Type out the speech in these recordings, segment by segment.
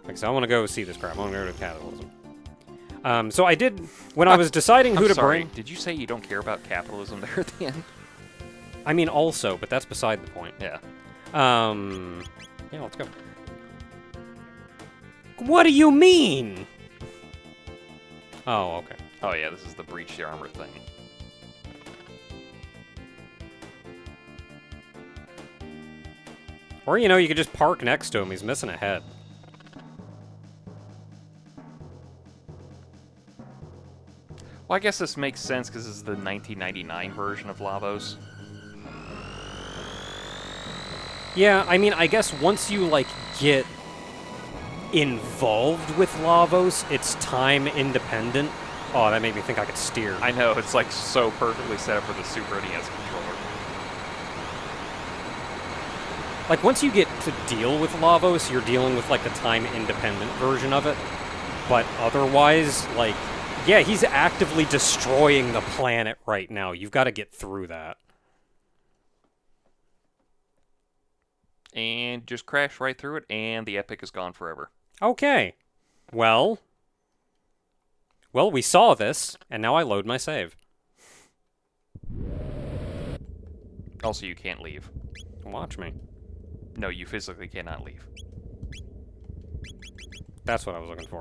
Like, so I want to go see this crap. I want to go to capitalism. So I did, when I was deciding who to bring... Did you say you don't care about capitalism there at the end? I mean, also, but that's beside the point. Yeah. Yeah, let's go. What do you mean? Oh, okay. Oh, yeah, this is the breach the armor thing. Or, you know, you could just park next to him. He's missing a head. Well, I guess this makes sense because this is the 1999 version of Lavos. Yeah, I mean, I guess once you, like, get involved with Lavos, it's time independent. Oh, that made me think I could steer. I know, it's like so perfectly set up for the Super NES controller. Like, once you get to deal with Lavos, you're dealing with, like, the time independent version of it. But otherwise, like... Yeah, he's actively destroying the planet right now. You've got to get through that. And just crash right through it, and the epic is gone forever. Okay. Well, we saw this, and now I load my save. Also, you can't leave. Watch me. No, you physically cannot leave. That's what I was looking for.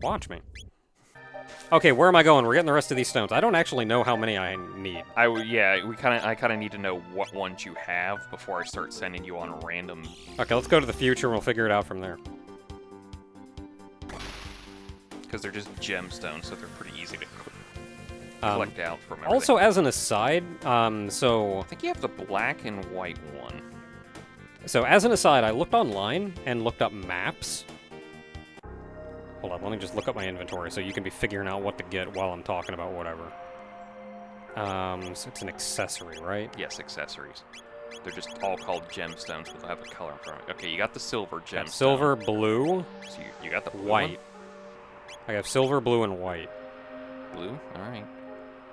Watch me. Okay, where am I going? We're getting the rest of these stones. I don't actually know how many I need. I kind of need to know what ones you have before I start sending you on a random... Okay, let's go to the future and we'll figure it out from there. Because they're just gemstones, so they're pretty easy to collect out from everything. Also, as an aside, so... I think you have the black and white one. So, as an aside, I looked online and looked up maps. Hold on, let me just look up my inventory so you can be figuring out what to get while I'm talking about whatever. So it's an accessory, right? Yes, accessories. They're just all called gemstones, but they'll have a color in front of it. Okay, you got the silver gemstone. Silver, blue, So you got the blue white. I have silver, blue, and white. one? Blue? Alright.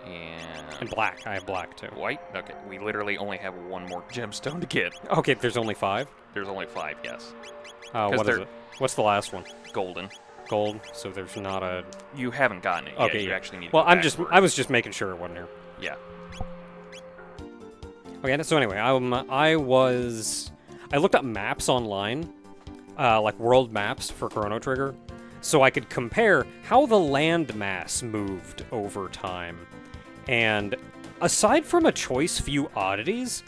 And black. I have black, too. White? Okay, we literally only have one more gemstone to get. Okay, there's only 5? There's only 5, yes. What is it? What's the last one? Golden. Gold, so there's not a... You haven't gotten it okay, yet. You yeah. actually need to well, go I was just making sure it wasn't here. Yeah. Okay, so anyway, I looked up maps online, like world maps for Chrono Trigger, so I could compare how the landmass moved over time. And aside from a choice few oddities,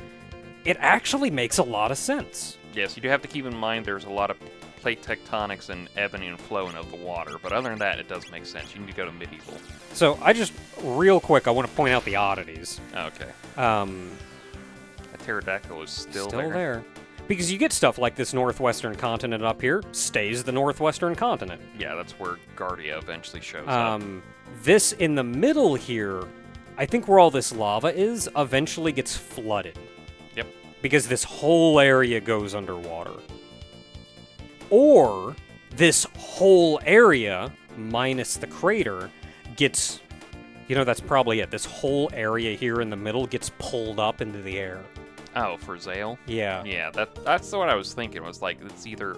it actually makes a lot of sense. Yes, you do have to keep in mind there's a lot of plate tectonics and ebbing and flowing of the water, but other than that, it does make sense. You need to go to medieval. So, real quick, I want to point out the oddities. Okay. That pterodactyl is still there. Because you get stuff like this northwestern continent up here stays the northwestern continent. Yeah, that's where Guardia eventually shows up. This in the middle here, I think where all this lava is, eventually gets flooded. Yep. Because this whole area goes underwater. Or this whole area, minus the crater, gets... You know, that's probably it. This whole area here in the middle gets pulled up into the air. Oh, for Zale? Yeah. Yeah, that's what I was thinking, was like, it's either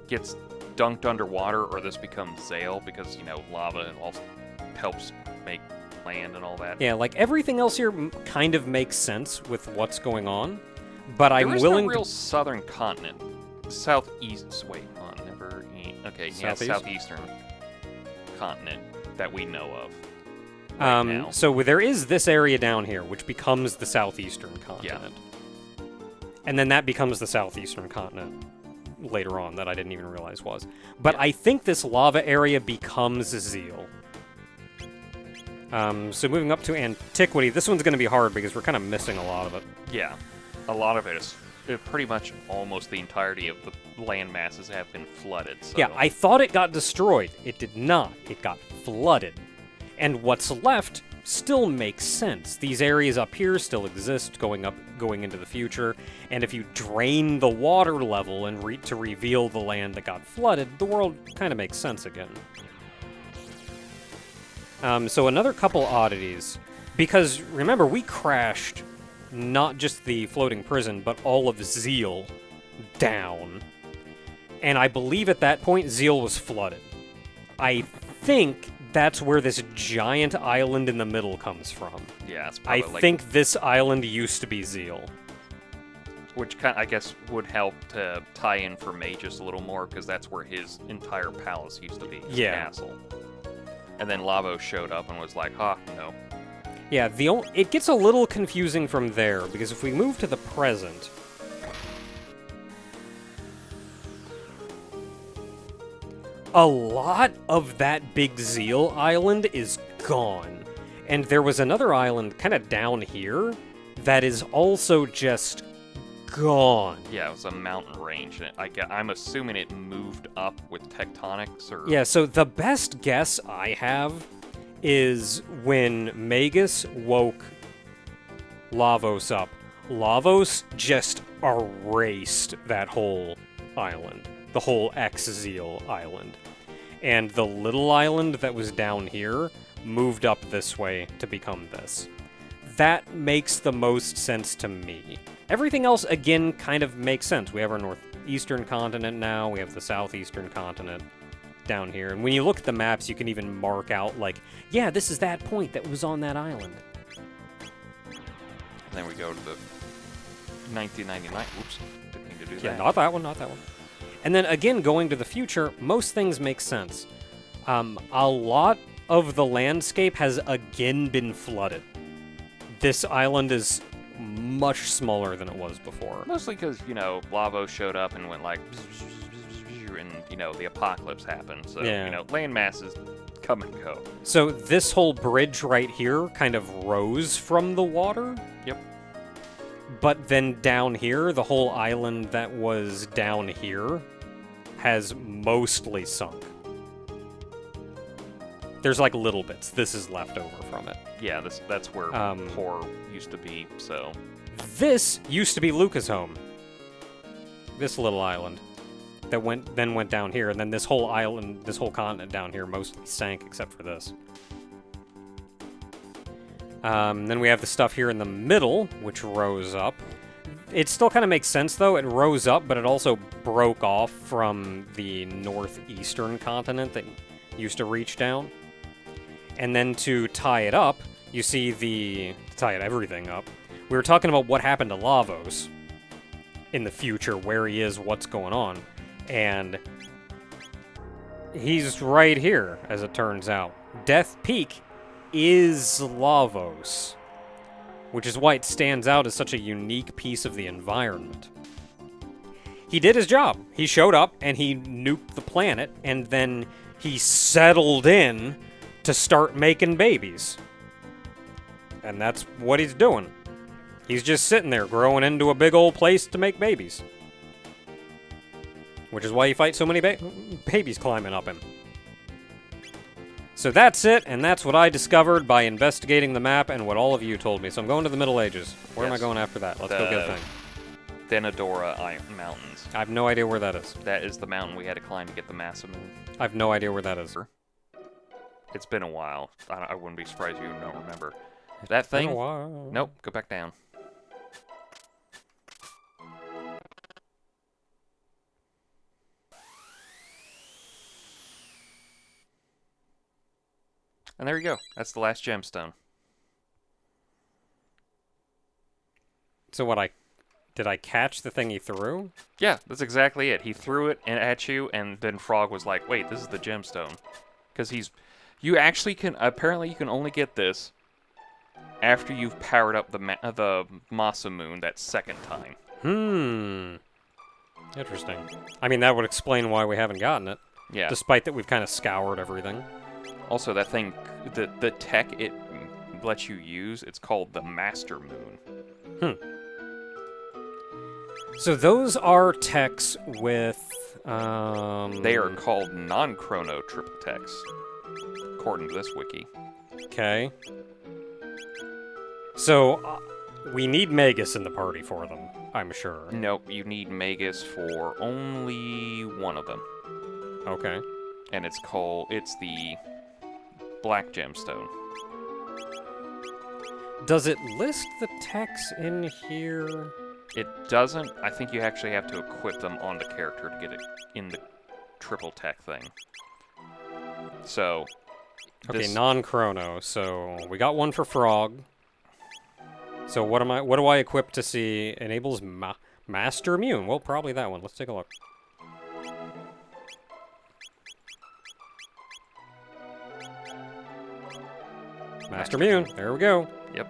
gets dunked underwater or this becomes Zale, because, you know, lava also helps make land and all that. Yeah, like, everything else here kind of makes sense with what's going on, but I'm willing to... There is no real southern continent. Southeast... Wait, never... Okay, Southeast? Yeah, southeastern continent that we know of. Right now. So there is this area down here, which becomes the southeastern continent. Yeah. And then that becomes the southeastern continent later on that I didn't even realize was. But yeah. I think this lava area becomes Zeal. So moving up to antiquity, this one's going to be hard because we're kind of missing a lot of it. Yeah, a lot of it is pretty much almost the entirety of the land masses have been flooded. So. Yeah, I thought it got destroyed. It did not. It got flooded. And what's left still makes sense. These areas up here still exist going into the future, and if you drain the water level and to reveal the land that got flooded, the world kind of makes sense again. So another couple oddities, because remember, we crashed not just the floating prison, but all of Zeal down. And I believe at that point, Zeal was flooded. I think that's where this giant island in the middle comes from. Yeah, it's I probably think this island used to be Zeal. which I guess would help to tie in for Magus a little more, because that's where his entire palace used to be, his castle. And then Lavos showed up and was like, no. Yeah, it gets a little confusing from there, because if we move to the present... a lot of that big Zeal island is gone. And there was another island kind of down here that is also just gone. Yeah, it was a mountain range. I'm assuming it moved up with tectonics, or... Yeah, so the best guess I have is when Magus woke Lavos up, Lavos just erased that whole island. The whole Zeal island. And the little island that was down here moved up this way to become this. That makes the most sense to me. Everything else, again, kind of makes sense. We have our northeastern continent now, we have the southeastern continent down here. And when you look at the maps, you can even mark out, like, yeah, this is that point that was on that island. And then we go to the 1999. Oops, didn't mean to do that. Yeah, not that one, not that one. And then again, going to the future, most things make sense. A lot of the landscape has again been flooded. This island is much smaller than it was before. Mostly because, Lavos showed up and went like, and, the apocalypse happened. So, land masses come and go. So this whole bridge right here kind of rose from the water. Yep. But then down here, the whole island that was down here has mostly sunk. There's like little bits. This is left over from it. Yeah, that's where Poor used to be, so... This used to be Luca's home. This little island that went down here, and then this whole island, this whole continent down here mostly sank except for this. Then we have the stuff here in the middle, which rose up. It still kind of makes sense, though. It rose up, but it also broke off from the northeastern continent that used to reach down. And then to tie it up, you see to tie everything up, we were talking about what happened to Lavos in the future, where he is, what's going on. And he's right here, as it turns out. Death Peak is Lavos, which is why it stands out as such a unique piece of the environment. He did his job. He showed up, and he nuked the planet, and then he settled in to start making babies. And that's what he's doing. He's just sitting there, growing into a big old place to make babies. Which is why he fights so many babies climbing up him. So that's it, and that's what I discovered by investigating the map and what all of you told me. So I'm going to the Middle Ages. Where am I going after that? Let's go get a thing. Thenodora Mountains. I have no idea where that is. That is the mountain we had to climb to get the massive moon. I have no idea where that is. It's been a while. I wouldn't be surprised if you don't remember. That thing? Been a while. Nope, go back down. And there you go. That's the last gemstone. So did I catch the thing he threw? Yeah, that's exactly it. He threw it at you, and then Frog was like, wait, this is the gemstone. Because you actually can, apparently you can only get this after you've powered up the Masa Moon that second time. Interesting. I mean, that would explain why we haven't gotten it. Yeah. Despite that we've kind of scoured everything. Also, that thing, the tech it lets you use, it's called the Master Moon. So those are techs with... They are called non-chrono triple techs, according to this wiki. Okay. So, we need Magus in the party for them, I'm sure. Nope, you need Magus for only one of them. Okay. And it's the Black Gemstone. Does it list the techs in here? It doesn't. I think you actually have to equip them on the character to get it in the triple tech thing. So. Okay, non-chrono. So we got one for Frog. So what do I equip to see enables Master Immune? Well, probably that one. Let's take a look. Master Immune. There we go. Yep.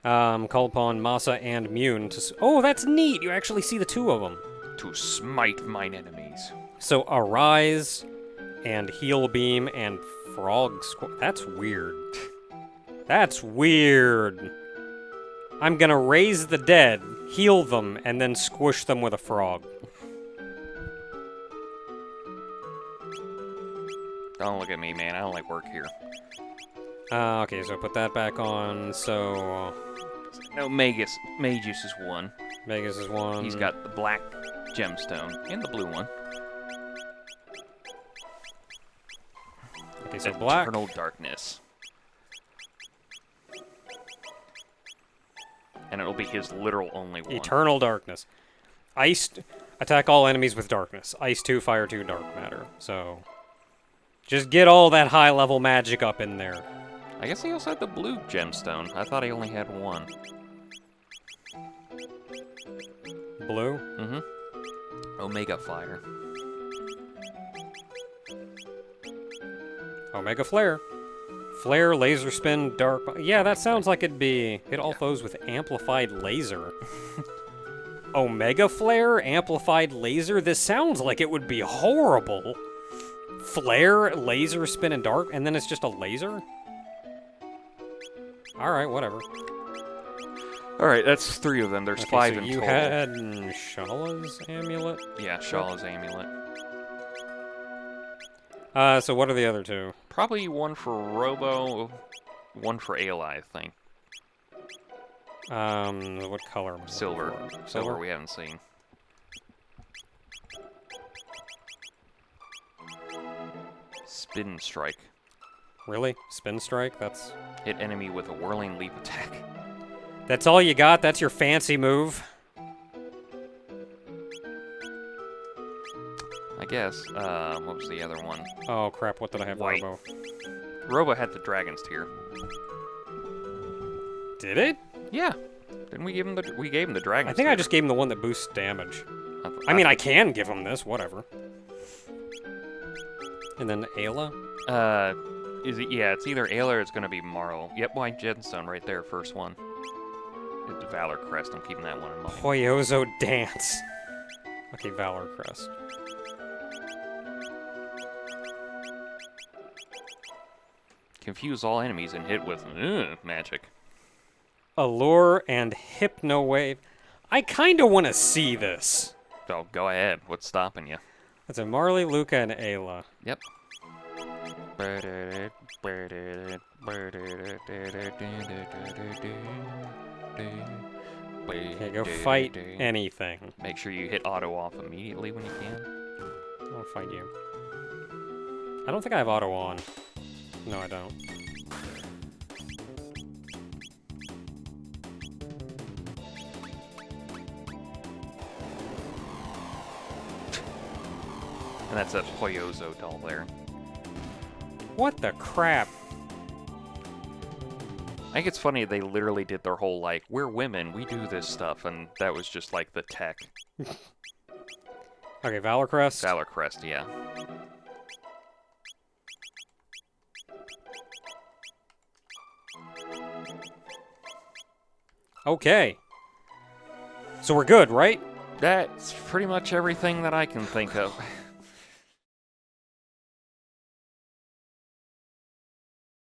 Call upon Masa and Mune to... Oh, that's neat! You actually see the two of them. To smite mine enemies. So, Arise and Heal Beam and Frog That's weird. That's weird. I'm gonna raise the dead, heal them, and then squish them with a frog. Don't look at me, man. I don't like work here. Okay, so put that back on, so... No, Magus. Magus is one. Vegas is one. He's got the black gemstone and the blue one. Okay, so black. Eternal darkness. And it'll be his literal only one. Eternal darkness. Ice... Attack all enemies with darkness. Ice 2, Fire 2, Dark Matter. So... Just get all that high-level magic up in there. I guess he also had the blue gemstone. I thought he only had one. Blue? Mm-hmm. Omega Fire. Omega Flare. Flare, Laser Spin, Dark... Yeah, that sounds like it'd be... Hit all foes with Amplified Laser. Omega Flare? Amplified Laser? This sounds like it would be horrible. Flare, Laser Spin, and Dark... And then it's just a laser? Alright, whatever. Alright, that's 3 of them. There's 5 in total. You had Shala's Amulet? Yeah, Shala's Amulet. So what are the other 2? Probably one for Robo, one for Ayla, I think. What color? Was Silver. Silver we haven't seen. Spin Strike. Really? Spin Strike? That's... Hit enemy with a whirling leap attack. That's all you got? That's your fancy move? I guess. What was the other one? Oh, crap. What did I have, White. Robo? Robo had the Dragon's Tear. Did it? Yeah. Didn't we give him the... We gave him the Dragon's I think Tear. I just gave him the one that boosts damage. I mean, I can give him this. Whatever. And then Ayla? Is it? Yeah, it's either Ayla or it's going to be Marl. Yep, White Gemstone right there, first one. It's Valor Crest. I'm keeping that one in mind. Hoyozo Dance. Okay, Valor Crest. Confuse all enemies and hit with magic. Allure and Hypno Wave. I kind of want to see this. So go ahead. What's stopping you? That's a Marley, Luca, and Ayla. Yep. Okay, go fight anything. Make sure you hit auto off immediately when you can. I'll fight you. I don't think I have auto on. No, I don't. And that's a Hoyozo doll there. What the crap? I think it's funny they literally did their whole, like, we're women, we do this stuff, and that was just, like, the tech. Okay, Valor Crest. Valor Crest, yeah. Okay. So we're good, right? That's pretty much everything that I can think of.